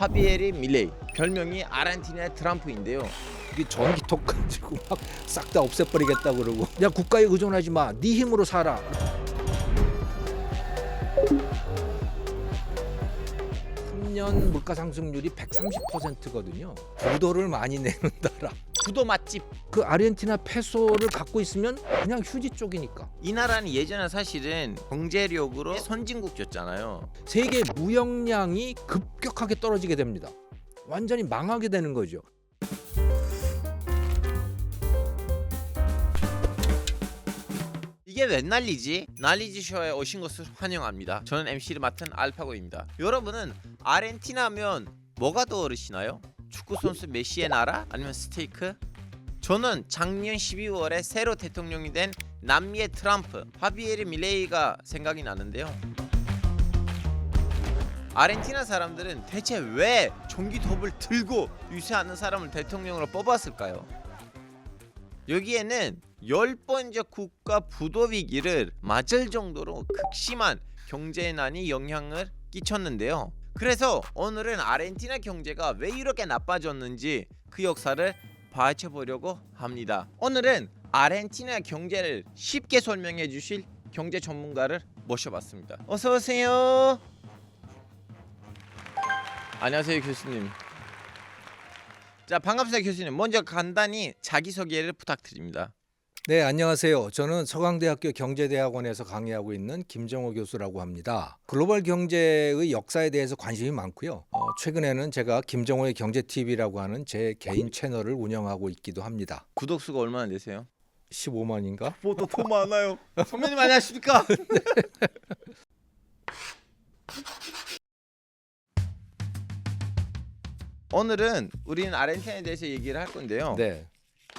하비에르 밀레이, 별명이 아르헨티나의 트럼프인데요. 이게 전기톱 가지고 막 싹 다 없애버리겠다 그러고 야 국가에 의존하지 마, 네 힘으로 살아. 3년 물가 상승률이 130%거든요. 부도를 많이 내는 나라. 부도 맛집. 그 아르헨티나 페소를 갖고 있으면 그냥 휴지 쪽이니까. 이 나라는 예전에 사실은 경제력으로 선진국이었잖아요. 세계 무역량이 급격하게 떨어지게 됩니다. 완전히 망하게 되는 거죠. 이게 웬 난리지? 난리지 쇼에 오신 것을 환영합니다. 저는 MC를 맡은 알파고입니다. 여러분은 아르헨티나면 뭐가 떠오르시나요? 축구 선수 메시의 나라? 아니면 스테이크? 저는 작년 12월에 새로 대통령이 된 남미의 트럼프, 하비에르 밀레이가 생각이 나는데요. 아르헨티나 사람들은 대체 왜 전기톱을 들고 유세하는 사람을 대통령으로 뽑았을까요? 여기에는 10번째 국가 부도 위기를 맞을 정도로 극심한 경제난이 영향을 끼쳤는데요. 그래서 오늘은 아르헨티나 경제가 왜 이렇게 나빠졌는지 그 역사를 파헤쳐 보려고 합니다. 오늘은 아르헨티나 경제를 쉽게 설명해 주실 경제 전문가를 모셔봤습니다. 어서 오세요. 안녕하세요, 교수님. 자, 반갑습니다, 교수님. 먼저 간단히 자기소개를 부탁드립니다. 네, 안녕하세요. 저는 서강대학교 경제대학원에서 강의하고 있는 김정호 교수라고 합니다. 글로벌 경제의 역사에 대해서 관심이 많고요. 최근에는 제가 김정호의 경제TV라고 하는 제 개인 채널을 운영하고 있기도 합니다. 구독수가 얼마나 되세요? 15만인가? 뭐더 많아요. 선배님 안녕하십니까? 오늘은 우리는 아르헨티나에 대해서 얘기를 할 건데요. 네.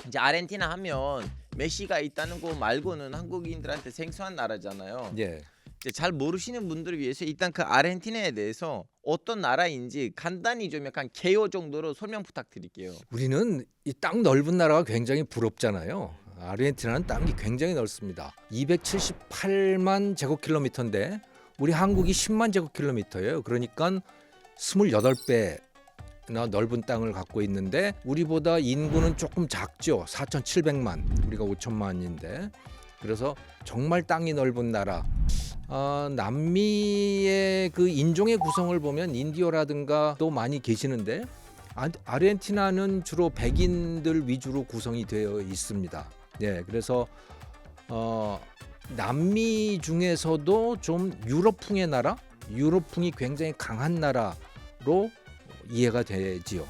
이제 아르헨티나 하면 메시가 있다는 거 말고는 한국인들한테 생소한 나라잖아요. 예. 이제 잘 모르시는 분들을 위해서 일단 그 아르헨티나에 대해서 어떤 나라인지 간단히 좀 약간 개요 정도로 설명 부탁드릴게요. 우리는 이 땅 넓은 나라가 굉장히 부럽잖아요. 아르헨티나는 땅이 굉장히 넓습니다. 278만 제곱킬로미터인데 우리 한국이 10만 제곱킬로미터예요. 그러니까 28배나 넓은 땅을 갖고 있는데 우리보다 인구는 조금 작죠. 4,700만, 우리가 5천만인데. 그래서 정말 땅이 넓은 나라. 남미의 그 인종의 구성을 보면 인디오라든가 또 많이 계시는데 아르헨티나는 주로 백인들 위주로 구성이 되어 있습니다. 네, 그래서 남미 중에서도 좀 유럽풍의 나라, 유럽풍이 굉장히 강한 나라로 이해가 되지요.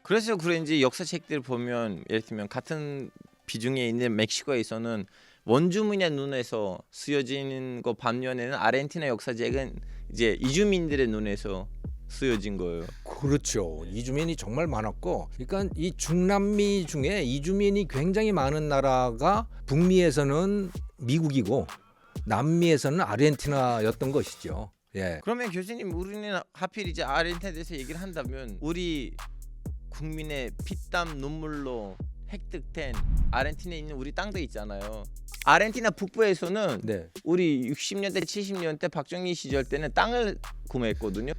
그래서 그런지 역사책들 보면 예를 들면 같은 비중에 있는 멕시코에서는 원주민의 눈에서 쓰여지는 거 반면에는 아르헨티나 역사책은 이제 이주민들의 눈에서 쓰여진 거예요. 그렇죠. 이주민이 정말 많았고, 그러니까 이 중남미 중에 이주민이 굉장히 많은 나라가 북미에서는 미국이고 남미에서는 아르헨티나였던 것이죠. 예. 그러면 교수님, 우리는 하필 이제 아르헨티나에 대해서 얘기를 한다면 우리 국민의 피땀 눈물로 획득된 아르헨티나에 있는 우리 땅도 있잖아요. 아르헨티나 북부에서는 네. 우리 60년대 70년대 박정희 시절 때는 땅을 구매했거든요.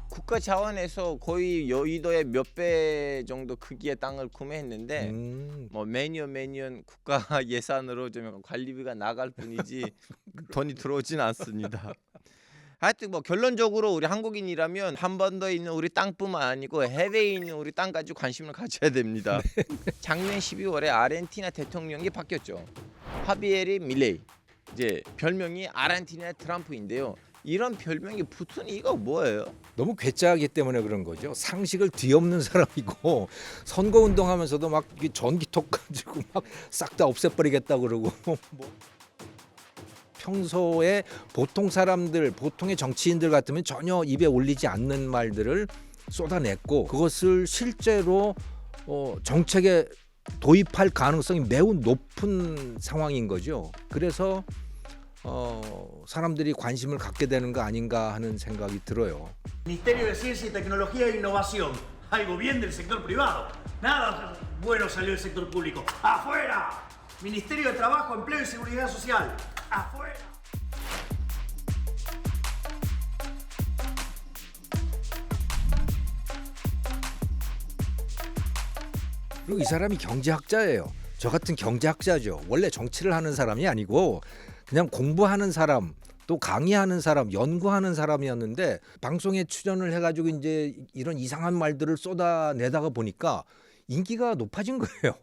국가 자원에서 거의 여의도의 몇 배 정도 크기의 땅을 구매했는데 뭐 매년 국가 예산으로 좀 약간 관리비가 나갈 뿐이지 돈이 들어오진 않습니다. 하여튼 뭐 결론적으로 우리 한국인이라면 한반도에 있는 우리 땅뿐만 아니고 해외에 있는 우리 땅 가지고 관심을 가져야 됩니다. 작년 12월에 아르헨티나 대통령이 바뀌었죠. 하비에르 밀레이. 이제 별명이 아르헨티나의 트럼프인데요. 이런 별명이 붙은 이유가 뭐예요? 너무 괴짜하기 때문에 그런 거죠. 상식을 뒤엎는 사람이고 선거 운동하면서도 막 전기톱 가지고 막 싹 다 없애버리겠다 그러고 뭐 평소에 보통 사람들, 보통의 정치인들 같으면 전혀 입에 올리지 않는 말들을 쏟아냈고 그것을 실제로 정책에 도입할 가능성이 매우 높은 상황인 거죠. 그래서 사람들이 관심을 갖게 되는 거 아닌가 하는 생각이 들어요. Ministerio de Ciencia y Tecnología e Innovación. Algo bien del sector privado. Nada bueno salió del sector público. ¡Afuera! Ministerio de Trabajo, Empleo y Seguridad Social. ¡Afuera! 그리고 이 사람이 경제학자예요. 저 같은 경제학자죠. 원래 정치를 하는 사람이 아니고 그냥 공부하는 사람, 또 강의하는 사람, 연구하는 사람이었는데 방송에 출연을 해가지고 이제 이런 이상한 말들을 쏟아내다가 보니까 인기가 높아진 거예요.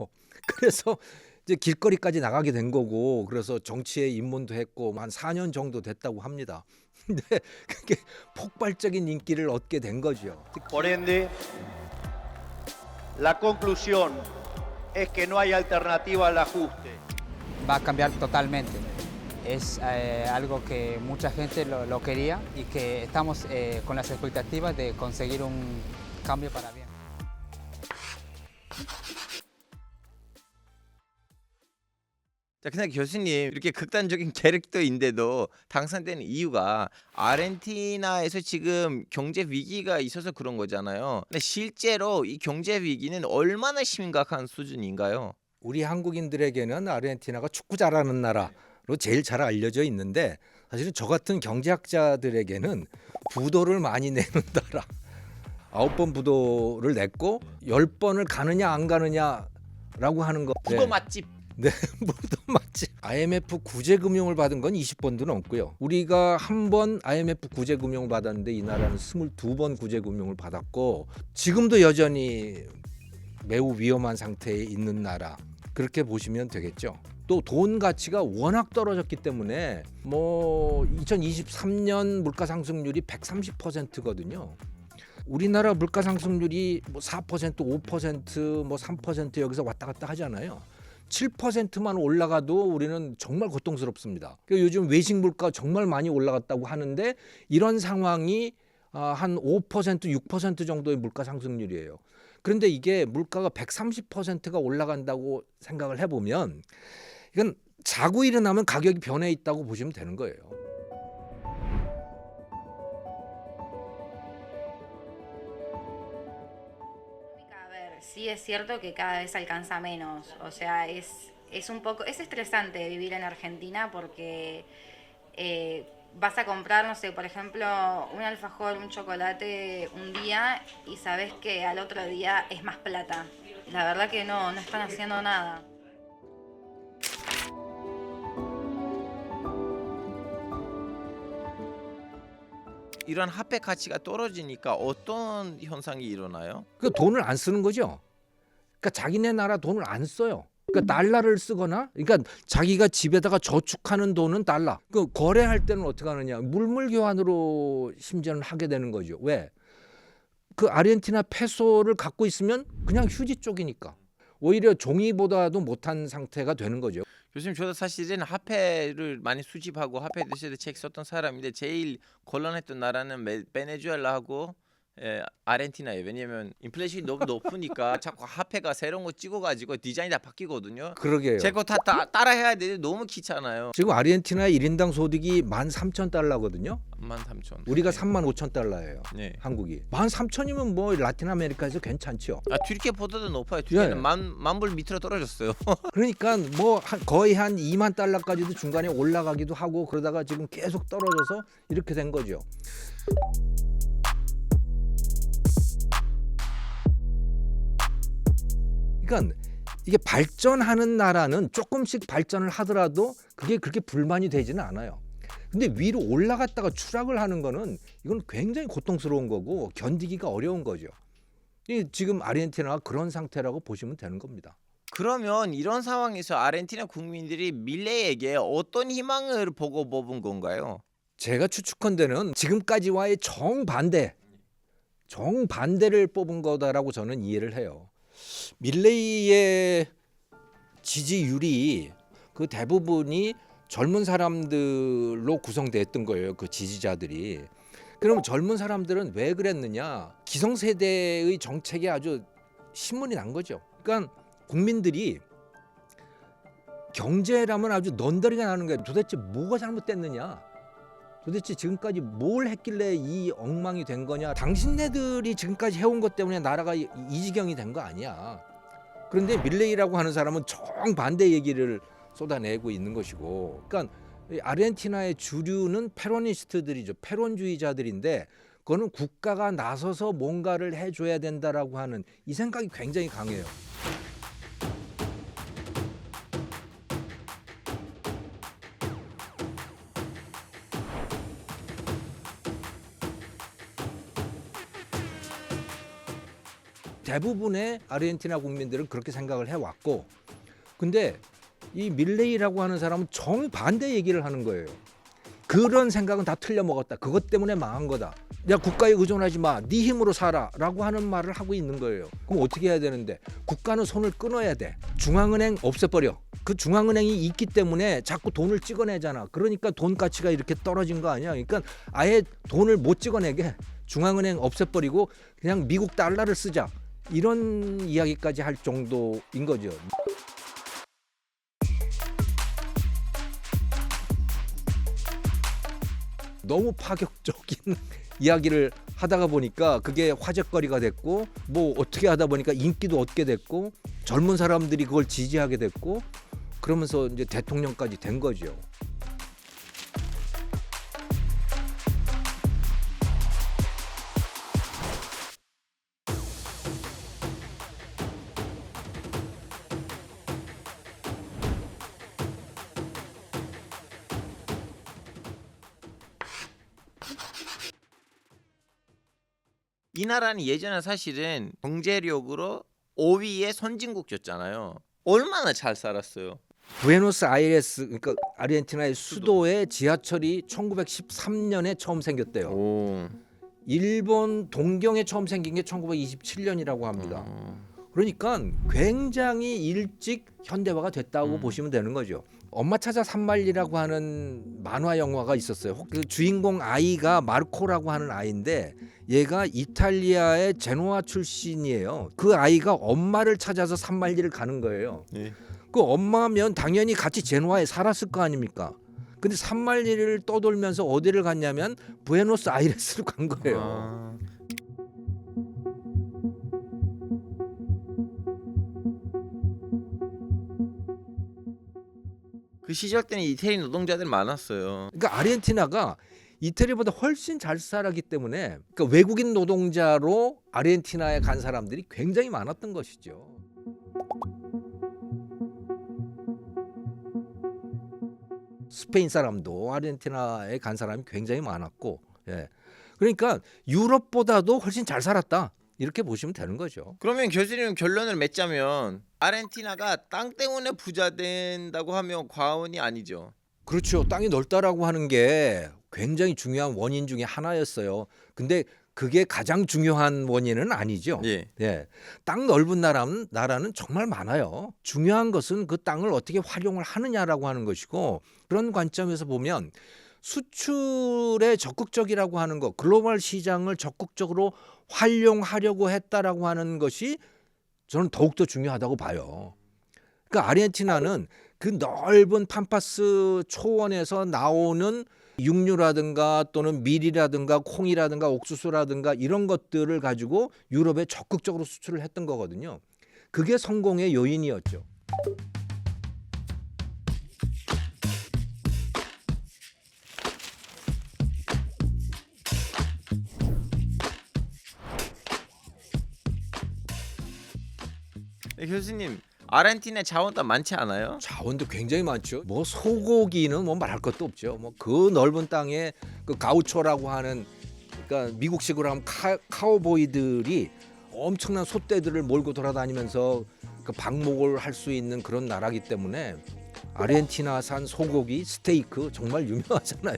그래서 이제 길거리까지 나가게 된 거고, k래서 정치에 입문도 했고 한 4년 정도 됐다고 합니다. 근데 그게 폭발적인 인기를 얻게 된 거죠. Por ende, la conclusión es que no hay alternativa al ajuste. Va a cambiar totalmente. Es algo que mucha gente lo quería y que estamos con las expectativas de conseguir un cambio para bien. 자, 근데 교수님 이렇게 극단적인 캐릭터인데도 당선되는 이유가 아르헨티나에서 지금 경제 위기가 있어서 그런 거잖아요. 근데 실제로 이 경제 위기는 얼마나 심각한 수준인가요? 우리 한국인들에게는 아르헨티나가 축구 잘하는 나라로 제일 잘 알려져 있는데 사실은 저 같은 경제학자들에게는 부도를 많이 내는 나라. 9번 부도를 냈고 10번을 가느냐 안 가느냐라고 하는 거. 부도 맛집. 네, 뭐도 맞지. IMF 구제금융을 받은 건 20번도 넘고요. 우리가 한 번 IMF 구제금융을 받았는데 이 나라는 22번 구제금융을 받았고 지금도 여전히 매우 위험한 상태에 있는 나라. 그렇게 보시면 되겠죠. 또 돈 가치가 워낙 떨어졌기 때문에 뭐 2023년 물가 상승률이 130%거든요. 우리나라 물가 상승률이 뭐 4%, 5%, 뭐 3% 여기서 왔다 갔다 하잖아요. 7%만 올라가도 우리는 정말 고통스럽습니다. 요즘 외식 물가 정말 많이 올라갔다고 하는데 이런 상황이 한 5%, 6% 정도의 물가 상승률이에요. 그런데 이게 물가가 130%가 올라간다고 생각을 해보면 이건 자고 일어나면 가격이 변해 있다고 보시면 되는 거예요. A ver, sí es cierto que cada vez alcanza menos, o sea, es un poco, es estresante vivir en Argentina porque vas a comprar, no sé, por ejemplo, un alfajor, un chocolate un día y sabes que al otro día es más plata. La verdad que no están haciendo nada. 이런 화폐 가치가 떨어지니까 어떤 현상이 일어나요? 그 돈을 안 쓰는 거죠. 그러니까 자기네 나라 돈을 안 써요. 그러니까 달러를 쓰거나, 그러니까 자기가 집에다가 저축하는 돈은 달러. 그 거래할 때는 어떻게 하느냐? 물물 교환으로 심지어는 하게 되는 거죠. 왜? 그 아르헨티나 페소를 갖고 있으면 그냥 휴지 쪽이니까 오히려 종이보다도 못한 상태가 되는 거죠. 교수님, 저도 사실은 화폐를 많이 수집하고 화폐 대신에 책 썼던 사람인데 제일 곤란했던 나라는 베네수엘라하고 아르헨티나예요. 왜냐면 인플레이션이 너무 높으니까 자꾸 화폐가 새로운 거 찍어가지고 디자인이 다 바뀌거든요. 그러게요. 제 거 다 따라해야 되는데 너무 귀찮아요. 지금 아르헨티나의 1인당 소득이 13,000달러거든요. 13,000. 우리가 35,000달러예요. 네. 한국이 13,000이면 뭐 라틴 아메리카에서 괜찮죠. 튀르키예보다도 높아요. 튀르키예는 네. 만불 밑으로 떨어졌어요. 그러니까 뭐 거의 한 2만 달러까지도 중간에 올라가기도 하고 그러다가 지금 계속 떨어져서 이렇게 된 거죠. 그러니까 이게 발전하는 나라는 조금씩 발전을 하더라도 그게 그렇게 불만이 되지는 않아요. 근데 위로 올라갔다가 추락을 하는 거는 이건 굉장히 고통스러운 거고 견디기가 어려운 거죠. 지금 아르헨티나가 그런 상태라고 보시면 되는 겁니다. 그러면 이런 상황에서 아르헨티나 국민들이 밀레이에게 어떤 희망을 보고 뽑은 건가요? 제가 추측컨대는 지금까지와의 정반대를 뽑은 거다라고 저는 이해를 해요. 밀레이의 지지율이 그 대부분이 젊은 사람들로 구성됐던 거예요. 그 지지자들이. 그럼 젊은 사람들은 왜 그랬느냐? 기성세대의 정책에 아주 신문이 난 거죠. 그러니까 국민들이 경제라면 아주 넌더리가 나는 거예요. 도대체 뭐가 잘못됐느냐? 도대체 지금까지 뭘 했길래 이 엉망이 된 거냐? 당신네들이 지금까지 해온 것 때문에 나라가 이 지경이 된 거 아니야. 그런데 밀레이라고 하는 사람은 정반대 얘기를 쏟아내고 있는 것이고, 그러니까 아르헨티나의 주류는 페로니스트들이죠. 페론주의자들인데 그거는 국가가 나서서 뭔가를 해줘야 된다라고 하는 이 생각이 굉장히 강해요. 대부분의 아르헨티나 국민들은 그렇게 생각을 해왔고, 근데 이 밀레이라고 하는 사람은 정반대 얘기를 하는 거예요. 그런 생각은 다 틀려먹었다. 그것 때문에 망한 거다. 야, 국가에 의존하지 마. 네 힘으로 살아. 라고 하는 말을 하고 있는 거예요. 그럼 어떻게 해야 되는데? 국가는 손을 끊어야 돼. 중앙은행 없애버려. 그 중앙은행이 있기 때문에 자꾸 돈을 찍어내잖아. 그러니까 돈 가치가 이렇게 떨어진 거 아니야. 그러니까 아예 돈을 못 찍어내게 중앙은행 없애버리고 그냥 미국 달러를 쓰자. 이런 이야기까지 할 정도인 거죠. 너무 파격적인 이야기를 하다가 보니까 그게 화제거리가 됐고, 뭐 어떻게 하다 보니까 인기도 얻게 됐고, 젊은 사람들이 그걸 지지하게 됐고, 그러면서 이제 대통령까지 된 거죠. 이 나라는 예전에 사실은 경제력으로 5위의 선진국이었잖아요. 얼마나 잘 살았어요. 부에노스아이레스, 그러니까 아르헨티나의 수도에 지하철이 1913년에 처음 생겼대요. 오. 일본 동경에 처음 생긴 게 1927년이라고 합니다. 그러니까 굉장히 일찍 현대화가 됐다고 보시면 되는 거죠. 엄마 찾아 산말리라고 하는 만화 영화가 있었어요. 그 주인공 아이가 마르코라고 하는 아이인데 얘가 이탈리아의 제노아 출신이에요. 그 아이가 엄마를 찾아서 산말리를 가는 거예요. 네. 그 엄마면 당연히 같이 제노아에 살았을 거 아닙니까? 근데 산말리를 떠돌면서 어디를 갔냐면 부에노스아이레스로 간 거예요. 아. 그 시절 때는 이태리 노동자들 많았어요. 그러니까 아르헨티나가 이태리보다 훨씬 잘 살았기 때문에, 그러니까 외국인 노동자로 아르헨티나에 간 사람들이 굉장히 많았던 것이죠. 스페인 사람도 아르헨티나에 간 사람이 굉장히 많았고, 예. 그러니까 유럽보다도 훨씬 잘 살았다. 이렇게 보시면 되는 거죠. 그러면 교수님 결론을 맺자면 아르헨티나가 땅 때문에 부자 된다고 하면 과언이 아니죠. 그렇죠. 땅이 넓다라고 하는 게 굉장히 중요한 원인 중에 하나였어요. 근데 그게 가장 중요한 원인은 아니죠. 예. 예. 땅 넓은 나라는 정말 많아요. 중요한 것은 그 땅을 어떻게 활용을 하느냐라고 하는 것이고, 그런 관점에서 보면 수출에 적극적이라고 하는 것, 글로벌 시장을 적극적으로 활용하려고 했다라고 하는 것이 저는 더욱더 중요하다고 봐요. 그러니까 아르헨티나는 그 넓은 팜파스 초원에서 나오는 육류라든가 또는 밀이라든가 콩이라든가 옥수수라든가 이런 것들을 가지고 유럽에 적극적으로 수출을 했던 거거든요. 그게 성공의 요인이었죠. 네, 교수님 아르헨티나 자원도 많지 않아요? 자원도 굉장히 많죠. 뭐 소고기는 뭐 말할 것도 없죠. 뭐 그 넓은 땅에 그 가우초라고 하는, 그러니까 미국식으로 하면 카우보이들이 엄청난 솥대들을 몰고 돌아다니면서 그 방목을 할 수 있는 그런 나라기 때문에 아르헨티나산 소고기 스테이크 정말 유명하잖아요.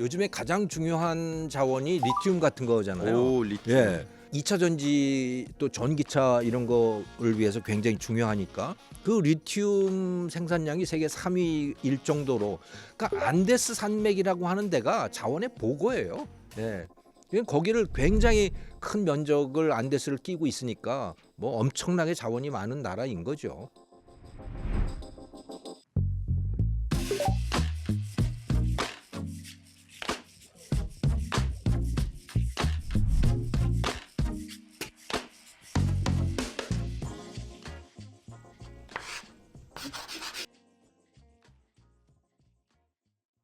요즘에 가장 중요한 자원이 리튬 같은 거잖아요. 오, 리튬. 예. 2차 전지 또 전기차 이런 거를 위해서 굉장히 중요하니까 그 리튬 생산량이 세계 3위일 정도로, 그러니까 안데스 산맥이라고 하는 데가 자원의 보고예요. 예. 거기를 굉장히 큰 면적을 안데스를 끼고 있으니까 뭐 엄청나게 자원이 많은 나라인 거죠.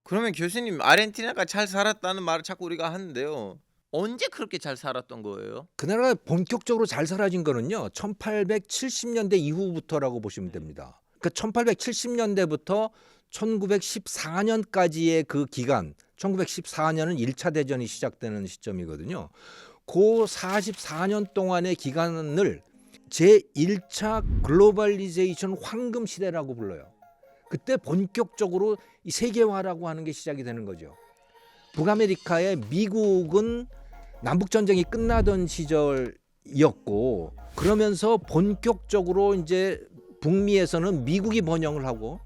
그러면 교수님, 아르헨티나가 잘 살았다는 말을 자꾸 우리가 하는데요. 언제 그렇게 잘 살았던 거예요? 그 나라가 본격적으로 잘 살아진 거는요 1870년대 이후부터라고 보시면 됩니다. 그러니까 1870년대부터 1914년까지의 그 기간, 1914년은 1차 대전이 시작되는 시점이거든요. 그 44년 동안의 기간을 제1차 글로벌리제이션 황금 시대라고 불러요. 그때 본격적으로 이 세계화라고 하는 게 시작이 되는 거죠. 북아메리카의 미국은 남북전쟁이 끝나던 시절이었고, 그러면서 본격적으로 이제 북미에서는 미국이 번영을 하고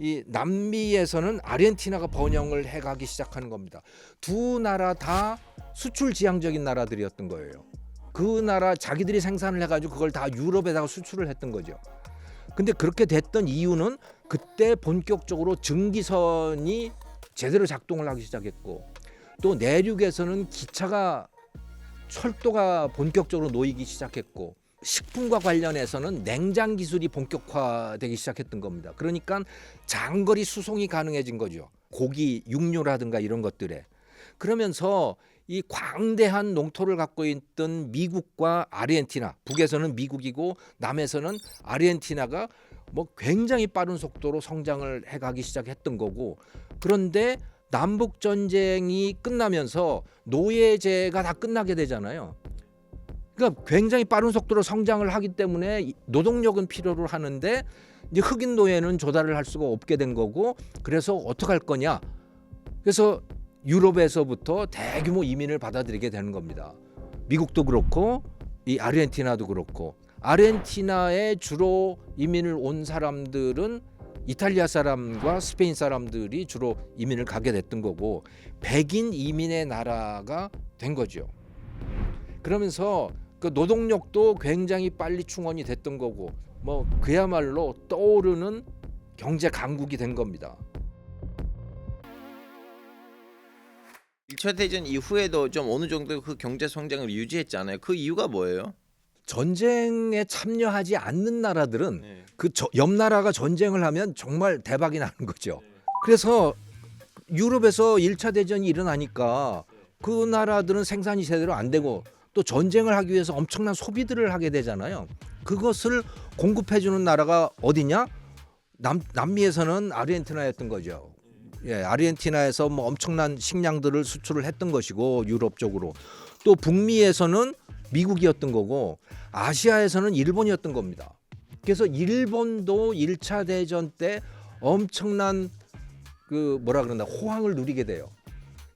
이 남미에서는 아르헨티나가 번영을 해가기 시작하는 겁니다. 두 나라 다 수출 지향적인 나라들이었던 거예요. 그 나라 자기들이 생산을 해가지고 그걸 다 유럽에다가 수출을 했던 거죠. 근데 그렇게 됐던 이유는 그때 본격적으로 증기선이 제대로 작동을 하기 시작했고, 또 내륙에서는 기차가 철도가 본격적으로 놓이기 시작했고, 식품과 관련해서는 냉장 기술이 본격화되기 시작했던 겁니다. 그러니까 장거리 수송이 가능해진 거죠. 고기, 육류라든가 이런 것들에. 그러면서 이 광대한 농토를 갖고 있던 미국과 아르헨티나, 북에서는 미국이고 남에서는 아르헨티나가 뭐 굉장히 빠른 속도로 성장을 해가기 시작했던 거고, 그런데 남북 전쟁이 끝나면서 노예제가 다 끝나게 되잖아요. 그러니까 굉장히 빠른 속도로 성장을 하기 때문에 노동력은 필요로 하는데 이제 흑인 노예는 조달을 할 수가 없게 된 거고, 그래서 어떻게 할 거냐? 그래서 유럽에서부터 대규모 이민을 받아들이게 되는 겁니다. 미국도 그렇고 이 아르헨티나도 그렇고, 아르헨티나에 주로 이민을 온 사람들은 이탈리아 사람과 스페인 사람들이 주로 이민을 가게 됐던 거고, 백인 이민의 나라가 된 거죠. 그러면서 그 노동력도 굉장히 빨리 충원이 됐던 거고, 뭐 그야말로 떠오르는 경제 강국이 된 겁니다. 1차 대전 이후에도 좀 어느 정도 그 경제 성장을 유지했잖아요. 그 이유가 뭐예요? 전쟁에 참여하지 않는 나라들은 네. 그 옆 나라가 전쟁을 하면 정말 대박이 나는 거죠. 그래서 유럽에서 1차 대전이 일어나니까 그 나라들은 생산이 제대로 안 되고 또 전쟁을 하기 위해서 엄청난 소비들을 하게 되잖아요. 그것을 공급해 주는 나라가 어디냐? 남미에서는 아르헨티나였던 거죠. 예, 아르헨티나에서 뭐 엄청난 식량들을 수출을 했던 것이고, 유럽 쪽으로 또 북미에서는 미국이었던 거고, 아시아에서는 일본이었던 겁니다. 그래서 일본도 1차 대전 때 엄청난 그 뭐라 그러나 호황을 누리게 돼요.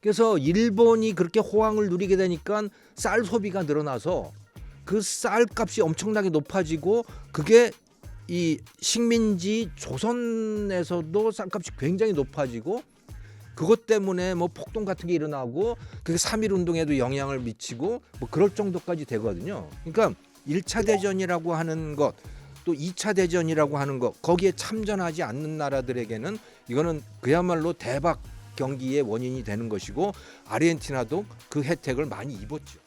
그래서 일본이 그렇게 호황을 누리게 되니까 쌀 소비가 늘어나서 그 쌀값이 엄청나게 높아지고, 그게 이 식민지 조선에서도 쌀값이 굉장히 높아지고, 그것 때문에 뭐 폭동 같은 게 일어나고, 그게 3.1 운동에도 영향을 미치고 뭐 그럴 정도까지 되거든요. 그러니까 1차 대전이라고 하는 것, 또 2차 대전이라고 하는 것, 거기에 참전하지 않는 나라들에게는 이거는 그야말로 대박 경기의 원인이 되는 것이고, 아르헨티나도 그 혜택을 많이 입었죠.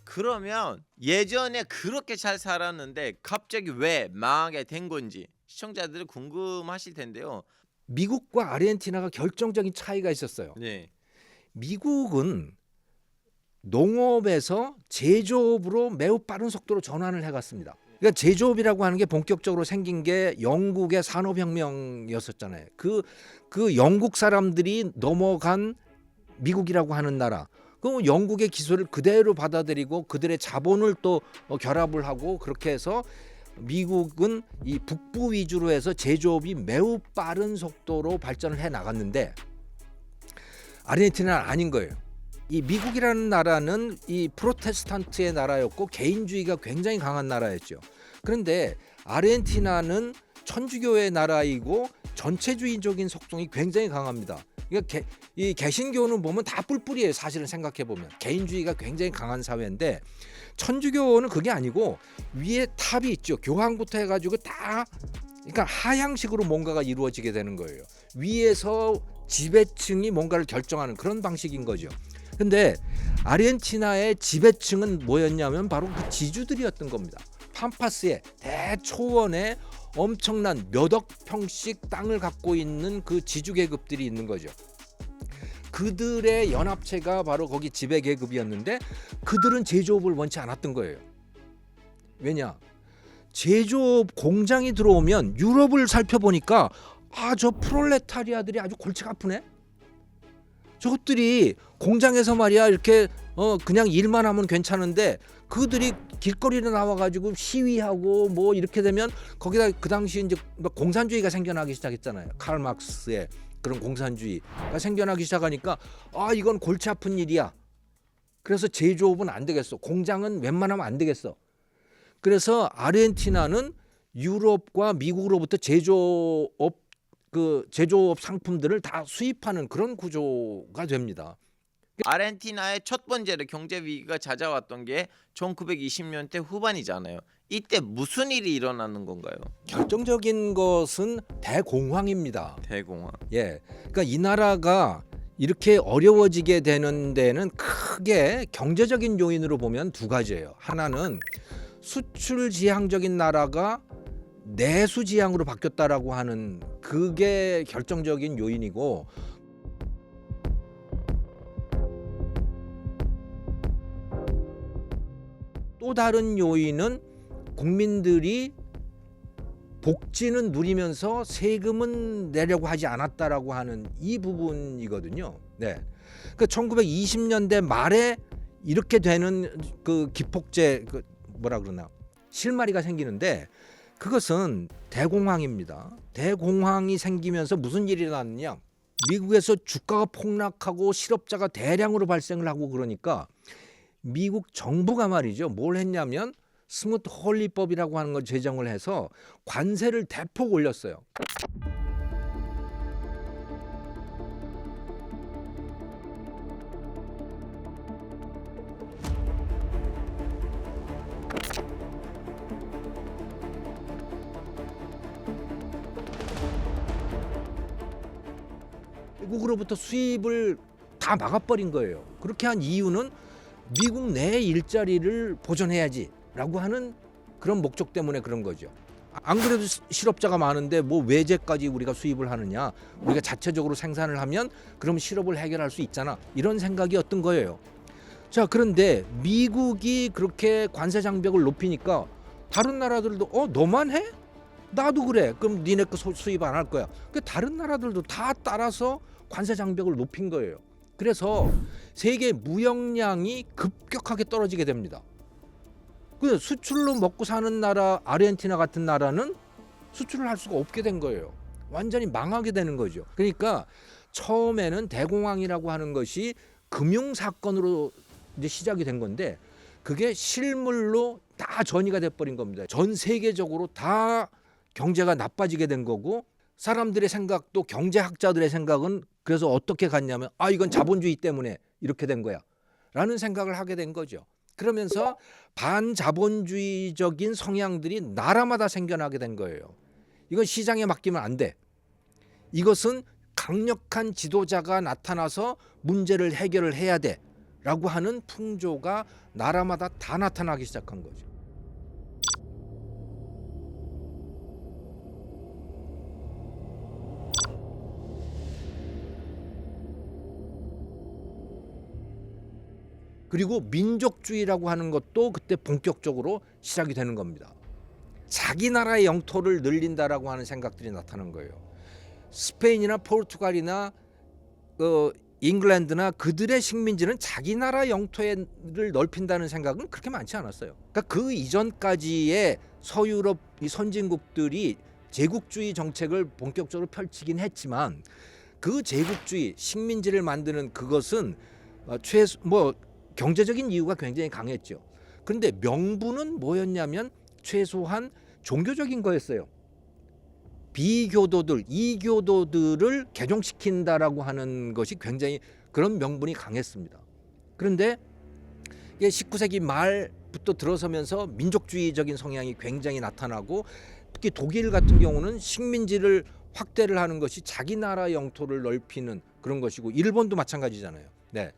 그러면 예전에 그렇게 잘 살았는데 갑자기 왜 망하게 된 건지 시청자들이 궁금하실 텐데요. 미국과 아르헨티나가 결정적인 차이가 있었어요. 네. 미국은 농업에서 제조업으로 매우 빠른 속도로 전환을 해갔습니다. 그러니까 제조업이라고 하는 게 본격적으로 생긴 게 영국의 산업혁명이었었잖아요. 그 영국 사람들이 넘어간 미국이라고 하는 나라, 그럼 영국의 기술을 그대로 받아들이고 그들의 자본을 또 결합을 하고 그렇게 해서 미국은 이 북부 위주로 해서 제조업이 매우 빠른 속도로 발전을 해 나갔는데 아르헨티나는 아닌 거예요. 이 미국이라는 나라는 이 프로테스탄트의 나라였고 개인주의가 굉장히 강한 나라였죠. 그런데 아르헨티나는 천주교의 나라이고 전체주의적인 속성이 굉장히 강합니다. 그러니까 이 개신교는 보면 다 뿔뿔이에요. 사실은 생각해 보면 개인주의가 굉장히 강한 사회인데 천주교는 그게 아니고 위에 탑이 있죠. 교황부터 해가지고 다 그러니까 하향식으로 뭔가가 이루어지게 되는 거예요. 위에서 지배층이 뭔가를 결정하는 그런 방식인 거죠. 근데 아르헨티나의 지배층은 뭐였냐면 바로 그 지주들이었던 겁니다. 팜파스의 대초원에 엄청난 몇억 평씩 땅을 갖고 있는 그 지주 계급들이 있는 거죠. 그들의 연합체가 바로 거기 지배 계급이었는데 그들은 제조업을 원치 않았던 거예요. 왜냐? 제조업 공장이 들어오면 유럽을 살펴보니까 저 프롤레타리아들이 아주 골치가 아프네. 저것들이 공장에서 말이야 이렇게 그냥 일만 하면 괜찮은데 그들이 길거리로 나와가지고 시위하고 뭐 이렇게 되면 거기다 그 당시 이제 공산주의가 생겨나기 시작했잖아요. 칼 막스의 그런 공산주의가 생겨나기 시작하니까 이건 골치 아픈 일이야. 그래서 제조업은 안 되겠어. 공장은 웬만하면 안 되겠어. 그래서 아르헨티나는 유럽과 미국으로부터 제조업 상품들을 다 수입하는 그런 구조가 됩니다. 아르헨티나의 첫 번째로 경제 위기가 찾아왔던 게 1920년대 후반이잖아요. 이때 무슨 일이 일어나는 건가요? 결정적인 것은 대공황입니다. 대공황. 예, 그러니까 이 나라가 이렇게 어려워지게 되는 데는 크게 경제적인 요인으로 보면 두 가지예요. 하나는 수출 지향적인 나라가 내수 지향으로 바뀌었다라고 하는 그게 결정적인 요인이고, 또 다른 요인은 국민들이 복지는 누리면서 세금은 내려고 하지 않았다라고 하는 이 부분이거든요. 네, 그 1920년대 말에 이렇게 되는 그 기폭제 뭐라 그러나 실마리가 생기는데 그것은 대공황입니다. 대공황이 생기면서 무슨 일이 일어났느냐? 미국에서 주가가 폭락하고 실업자가 대량으로 발생을 하고 그러니까 미국 정부가 말이죠. 뭘 했냐면 스무트 홀리법이라고 하는 걸 제정을 해서 관세를 대폭 올렸어요. 미국으로부터 수입을 다 막아버린 거예요. 그렇게 한 이유는 미국 내 일자리를 보존해야지 라고 하는 그런 목적 때문에 그런 거죠. 안 그래도 실업자가 많은데 뭐 외제까지 우리가 수입을 하느냐, 우리가 자체적으로 생산을 하면 그럼 실업을 해결할 수 있잖아, 이런 생각이었던 거예요. 자, 그런데 미국이 그렇게 관세 장벽을 높이니까 다른 나라들도 너만 해? 나도 그래. 그럼 니네 거 수입 안 할 거야. 그 다른 나라들도 다 따라서 관세 장벽을 높인 거예요. 그래서 세계 무역량이 급격하게 떨어지게 됩니다. 그 수출로 먹고 사는 나라 아르헨티나 같은 나라는 수출을 할 수가 없게 된 거예요. 완전히 망하게 되는 거죠. 그러니까 처음에는 대공황이라고 하는 것이 금융 사건으로 이제 시작이 된 건데 그게 실물로 다 전이가 돼 버린 겁니다. 전 세계적으로 다 경제가 나빠지게 된 거고, 사람들의 생각도 경제학자들의 생각은 그래서 어떻게 갔냐면 이건 자본주의 때문에 이렇게 된 거야 라는 생각을 하게 된 거죠. 그러면서 반자본주의적인 성향들이 나라마다 생겨나게 된 거예요. 이건 시장에 맡기면 안 돼. 이것은 강력한 지도자가 나타나서 문제를 해결을 해야 돼 라고 하는 풍조가 나라마다 다 나타나기 시작한 거죠. 그리고 민족주의라고 하는 것도 그때 본격적으로 시작이 되는 겁니다. 자기 나라의 영토를 늘린다라고 하는 생각들이 나타난 거예요. 스페인이나 포르투갈이나 잉글랜드나 그들의 식민지는 자기 나라 영토를 넓힌다는 생각은 그렇게 많지 않았어요. 그러니까 그 이전까지의 서유럽 이 선진국들이 제국주의 정책을 본격적으로 펼치긴 했지만 그 제국주의 식민지를 만드는 그것은 최소 경제적인 이유가 굉장히 강했죠. 그런데 명분은 뭐였냐면 최소한 종교적인 거였어요. 비교도들, 이교도들을 개종시킨다라고 하는 것이 굉장히 그런 명분이 강했습니다. 그런데 19세기 말부터 들어서면서 민족주의적인 성향이 굉장히 나타나고 특히 독일 같은 경우는 식민지를 확대를 하는 것이 자기 나라 영토를 넓히는 그런 것이고 일본도 마찬가지잖아요. 네.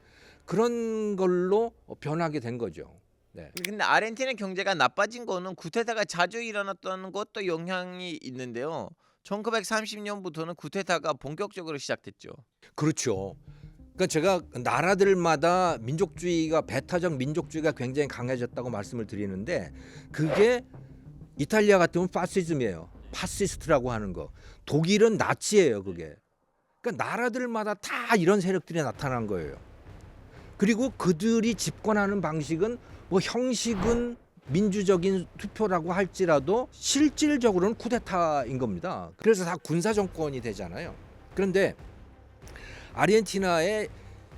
그런 걸로 변하게 된 거죠. 네. 근데 아르헨티나 경제가 나빠진 거는 쿠데타가 자주 일어났다는 것도 영향이 있는데요. 1930년부터는 쿠데타가 본격적으로 시작됐죠. 그렇죠. 그러니까 제가 나라들마다 민족주의가 배타적 민족주의가 굉장히 강해졌다고 말씀을 드리는데 그게 이탈리아 같으면 파시즘이에요. 파시스트라고 하는 거. 독일은 나치예요, 그게. 그러니까 나라들마다 다 이런 세력들이 나타난 거예요. 그리고 그들이 집권하는 방식은 형식은 민주적인 투표라고 할지라도 실질적으로는 쿠데타인 겁니다. 그래서 다 군사 정권이 되잖아요. 그런데 아르헨티나에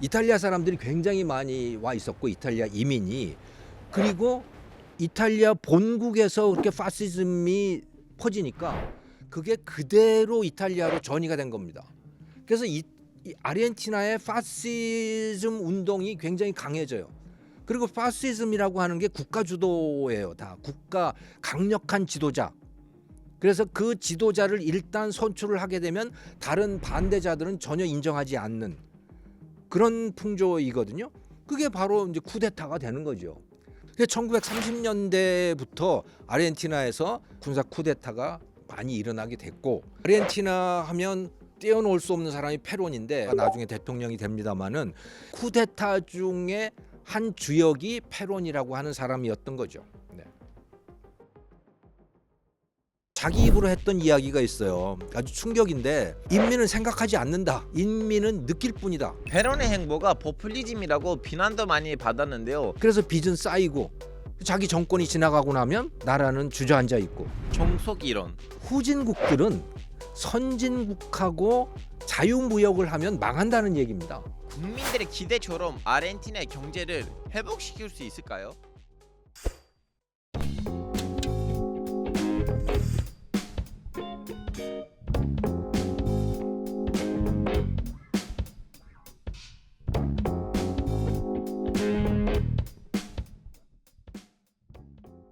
이탈리아 사람들이 굉장히 많이 와 있었고 이탈리아 이민이 그리고 이탈리아 본국에서 그렇게 파시즘이 퍼지니까 그게 그대로 이탈리아로 전이가 된 겁니다. 그래서 이 아르헨티나의 파시즘 운동이 굉장히 강해져요. 그리고 파시즘이라고 하는 게 국가 주도예요. 다 국가 강력한 지도자. 그래서 그 지도자를 일단 선출을 하게 되면 다른 반대자들은 전혀 인정하지 않는 그런 풍조이거든요. 그게 바로 이제 쿠데타가 되는 거죠. 1930년대부터 아르헨티나에서 군사 쿠데타가 많이 일어나게 됐고 아르헨티나 하면 떼어놓을 수 없는 사람이 페론인데 나중에 대통령이 됩니다마는 쿠데타 중에 한 주역이 페론이라고 하는 사람이었던 거죠. 네. 자기 입으로 했던 이야기가 있어요. 아주 충격인데 인민은 생각하지 않는다. 인민은 느낄 뿐이다. 페론의 행보가 포퓰리즘이라고 비난도 많이 받았는데요. 그래서 빚은 쌓이고 자기 정권이 지나가고 나면 나라는 주저앉아 있고 종속 이론. 후진국들은 선진국하고 자유무역을 하면 망한다는 얘기입니다. 국민들의 기대처럼 아르헨티나의 경제를 회복시킬 수 있을까요?